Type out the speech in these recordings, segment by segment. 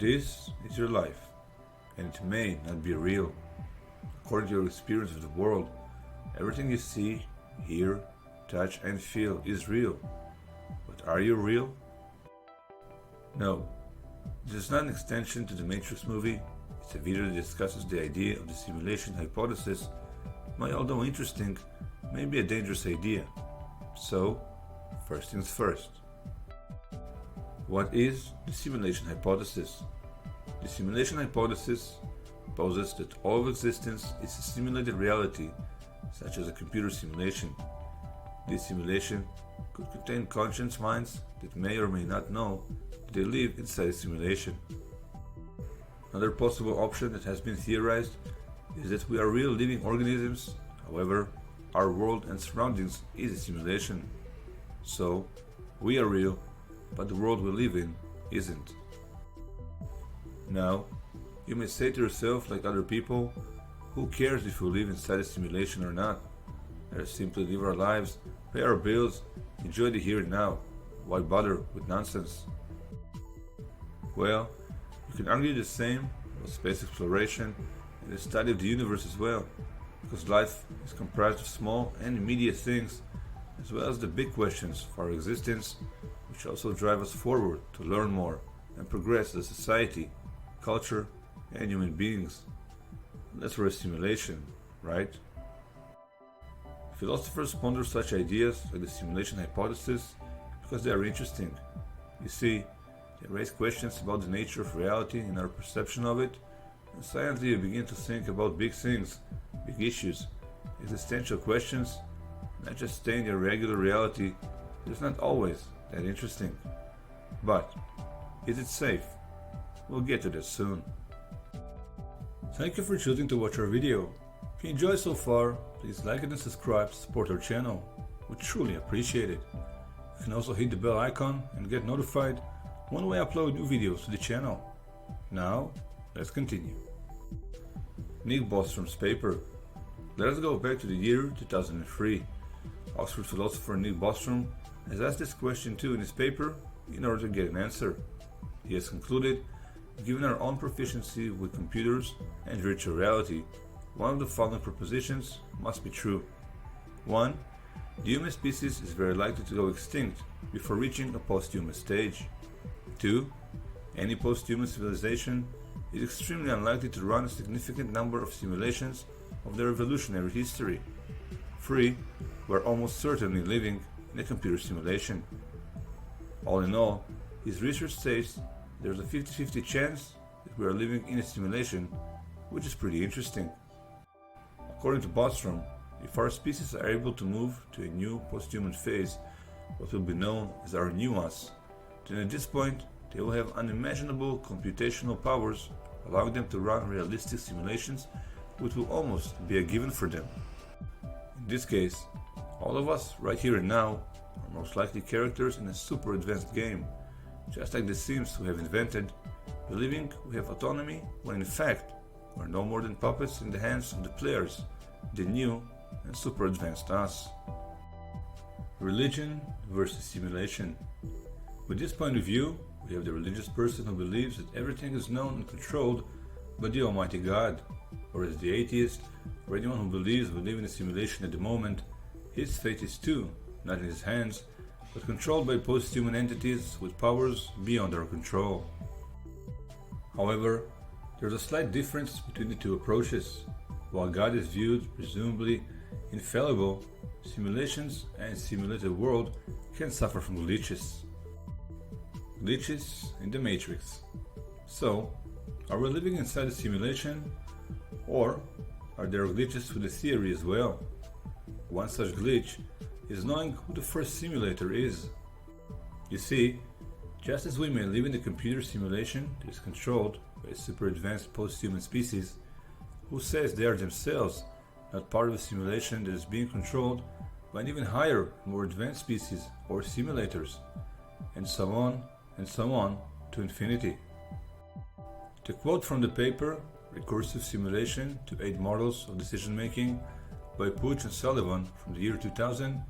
This is your life, and it may not be real. According to your experience of the world, everything you see, hear, touch, and feel is real. But are you real? No. This is not an extension to the Matrix movie. It's a video that discusses the idea of the simulation hypothesis, might, although interesting, may be a dangerous idea. So, first things first. What is the simulation hypothesis? The simulation hypothesis poses that all of existence is a simulated reality, such as a computer simulation. This simulation could contain conscious minds that may or may not know that they live inside a simulation. Another possible option that has been theorized is that we are real living organisms, however, our world and surroundings is a simulation. So, we are real, but the world we live in isn't. Now, you may say to yourself, like other people, who cares if we live inside a simulation or not? Let us simply live our lives, pay our bills, enjoy the here and now. Why bother with nonsense? Well, you can argue the same about space exploration and the study of the universe as well, because life is comprised of small and immediate things, as well as the big questions for our existence, which also drive us forward to learn more and progress as a society, culture, and human beings. That's for a simulation, right? Philosophers ponder such ideas like the simulation hypothesis because they are interesting. You see, they raise questions about the nature of reality and our perception of it, and silently you begin to think about big things, big issues, existential questions, not just staying in a regular reality that is not always that interesting. But, is it safe? We'll get to that soon. Thank you for choosing to watch our video. If you enjoyed so far, please like it and subscribe to support our channel. We truly appreciate it. You can also hit the bell icon and get notified when we upload new videos to the channel. Now, let's continue. Nick Bostrom's paper. Let us go back to the year 2003. Oxford philosopher Nick Bostrom has asked this question too in his paper in order to get an answer. He has concluded, given our own proficiency with computers and virtual reality, one of the following propositions must be true. 1. The human species is very likely to go extinct before reaching a post-human stage. 2. Any post-human civilization is extremely unlikely to run a significant number of simulations of their evolutionary history. 3. We are almost certainly living in a computer simulation. All in all, his research states there's a 50-50 chance that we are living in a simulation, which is pretty interesting. According to Bostrom, if our species are able to move to a new post-human phase, what will be known as our new us, then at this point they will have unimaginable computational powers, allowing them to run realistic simulations, which will almost be a given for them. In this case, all of us right here and now are most likely characters in a super advanced game, just like the Sims we have invented, believing we have autonomy when in fact we're no more than puppets in the hands of the players, the new and super advanced us. Religion versus simulation. With this point of view, we have the religious person who believes that everything is known and controlled by the Almighty God, whereas the atheist, or anyone who believes we live in a simulation at the moment, his fate is too not in his hands, but controlled by post-human entities with powers beyond our control. However, there's a slight difference between the two approaches. While God is viewed presumably infallible, simulations and simulated world can suffer from glitches. Glitches in the Matrix. So, are we living inside a simulation, or are there glitches with the theory as well? One such glitch is knowing who the first simulator is. You see, just as we may live in a computer simulation that is controlled by a super advanced post-human species, who says they are themselves not part of a simulation that is being controlled by an even higher, more advanced species or simulators, and so on to infinity. To quote from the paper, Recursive Simulation to Aid Models of Decision Making by Pooch and Sullivan from the year 2000,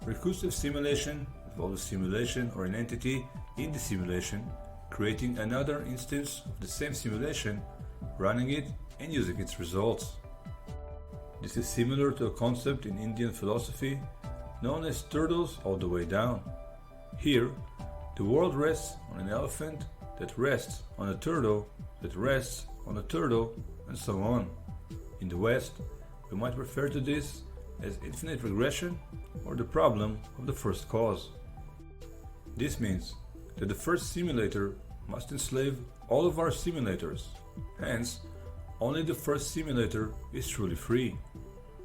recursive simulation involves a simulation or an entity in the simulation creating another instance of the same simulation, running it and using its results. This is similar to a concept in Indian philosophy known as turtles all the way down. Here, the world rests on an elephant that rests on a turtle that rests on a turtle, and so on. In the West, we might refer to this as infinite regression or the problem of the first cause. This means that the first simulator must enslave all of our simulators, hence, only the first simulator is truly free.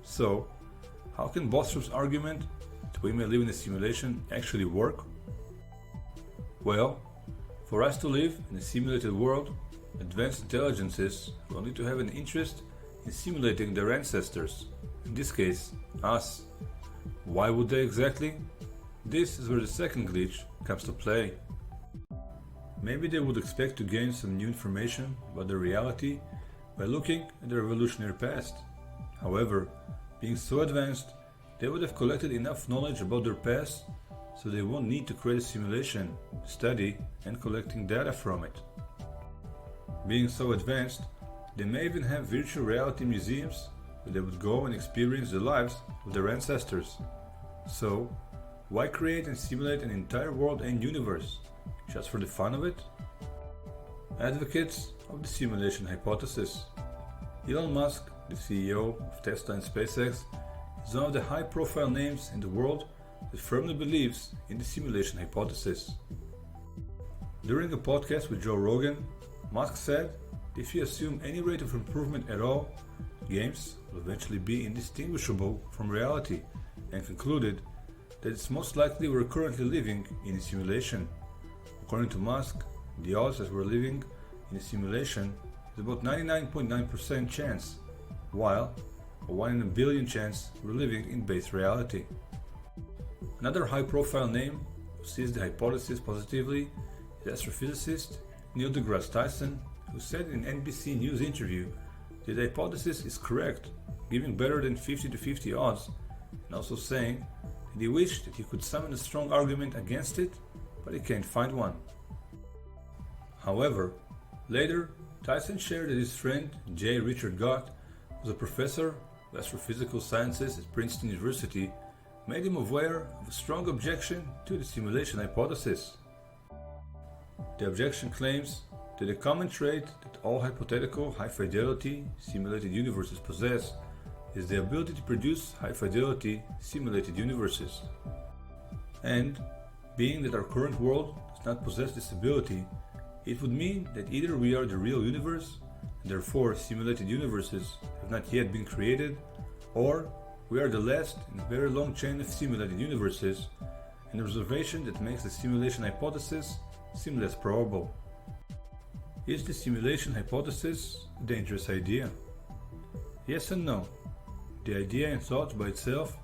So, how can Bostrom's argument that we may live in a simulation actually work? Well, for us to live in a simulated world, advanced intelligences will need to have an interest in simulating their ancestors, in this case, us. Why would they exactly? This is where the second glitch comes to play. Maybe they would expect to gain some new information about their reality by looking at their evolutionary past. However, being so advanced, they would have collected enough knowledge about their past so they won't need to create a simulation, study, and collecting data from it. Being so advanced, they may even have virtual reality museums where they would go and experience the lives of their ancestors. So, why create and simulate an entire world and universe, just for the fun of it? Advocates of the simulation hypothesis. Elon Musk, the CEO of Tesla and SpaceX, is one of the high-profile names in the world that firmly believes in the simulation hypothesis. During a podcast with Joe Rogan, Musk said that if you assume any rate of improvement at all, games will eventually be indistinguishable from reality, and concluded that it's most likely we're currently living in a simulation. According to Musk, the odds that we're living in a simulation is about 99.9% chance, while a 1 in a billion chance we're living in base reality. Another high-profile name who sees the hypothesis positively is astrophysicist Neil deGrasse Tyson, who said in an NBC News interview that the hypothesis is correct, giving better than 50-50 odds, and also saying that he wished that he could summon a strong argument against it, but he can't find one. However, later, Tyson shared that his friend J. Richard Gott, who was a professor of astrophysical sciences at Princeton University, made him aware of a strong objection to the simulation hypothesis. The objection claims that a common trait that all hypothetical high-fidelity simulated universes possess is the ability to produce high-fidelity simulated universes. And, being that our current world does not possess this ability, it would mean that either we are the real universe, and therefore simulated universes have not yet been created, or we are the last in a very long chain of simulated universes, an observation that makes the simulation hypothesis seem less probable. Is the simulation hypothesis a dangerous idea? Yes and no. The idea and thought by itself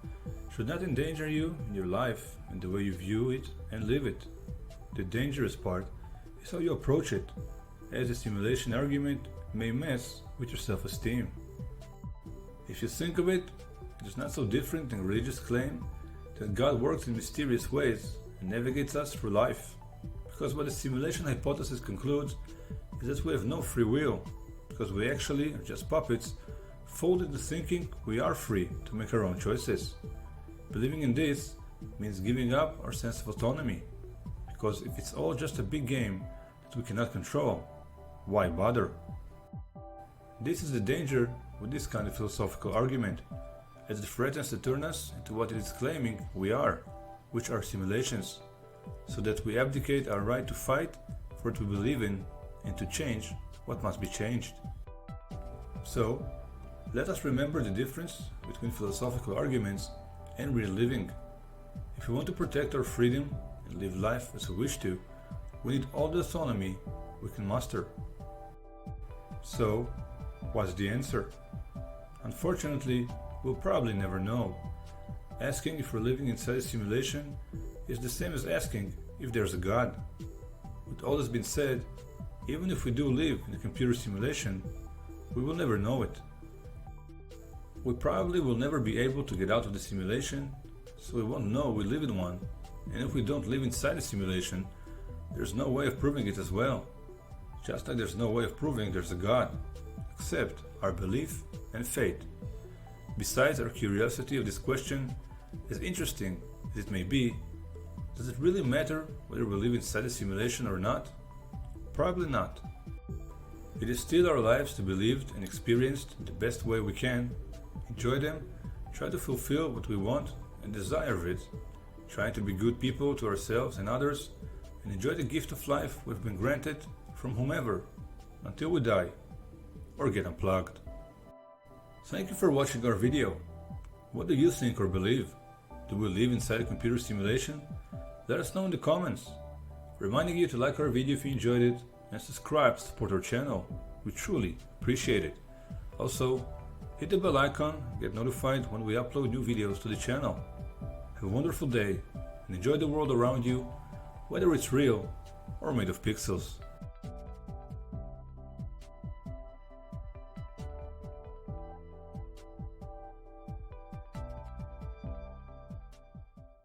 should not endanger you in your life and the way you view it and live it. The dangerous part is how you approach it, as the simulation argument may mess with your self-esteem. If you think of it, it is not so different than a religious claim that God works in mysterious ways and navigates us through life. Because what the simulation hypothesis concludes is that we have no free will, because we actually are just puppets fooled into thinking we are free to make our own choices. Believing in this means giving up our sense of autonomy, because if it's all just a big game that we cannot control, why bother? This is the danger with this kind of philosophical argument, as it threatens to turn us into what it is claiming we are, which are simulations, so that we abdicate our right to fight for what we believe in and to change what must be changed. So, let us remember the difference between philosophical arguments and real living. If we want to protect our freedom and live life as we wish to, we need all the autonomy we can muster. So, what's the answer? Unfortunately, we'll probably never know. Asking if we're living inside a simulation is the same as asking if there's a God. With all that's been said, even if we do live in a computer simulation, we will never know it. We probably will never be able to get out of the simulation, so we won't know we live in one, and if we don't live inside a simulation, There's no way of proving it as well. Just like there's no way of proving there's a God, except our belief and faith. Besides our curiosity of this question, as interesting as it may be, does it really matter whether we live inside a simulation or not? Probably not. It is still our lives to be lived and experienced the best way we can, enjoy them, try to fulfill what we want and desire of it, trying to be good people to ourselves and others, and enjoy the gift of life we've been granted from whomever, until we die, or get unplugged. Thank you for watching our video. What do you think or believe? Do we live inside a computer simulation? Let us know in the comments. Reminding you to like our video if you enjoyed it, and subscribe to support our channel. We truly appreciate it. Also, hit the bell icon and get notified when we upload new videos to the channel. Have a wonderful day and enjoy the world around you, whether it's real or made of pixels.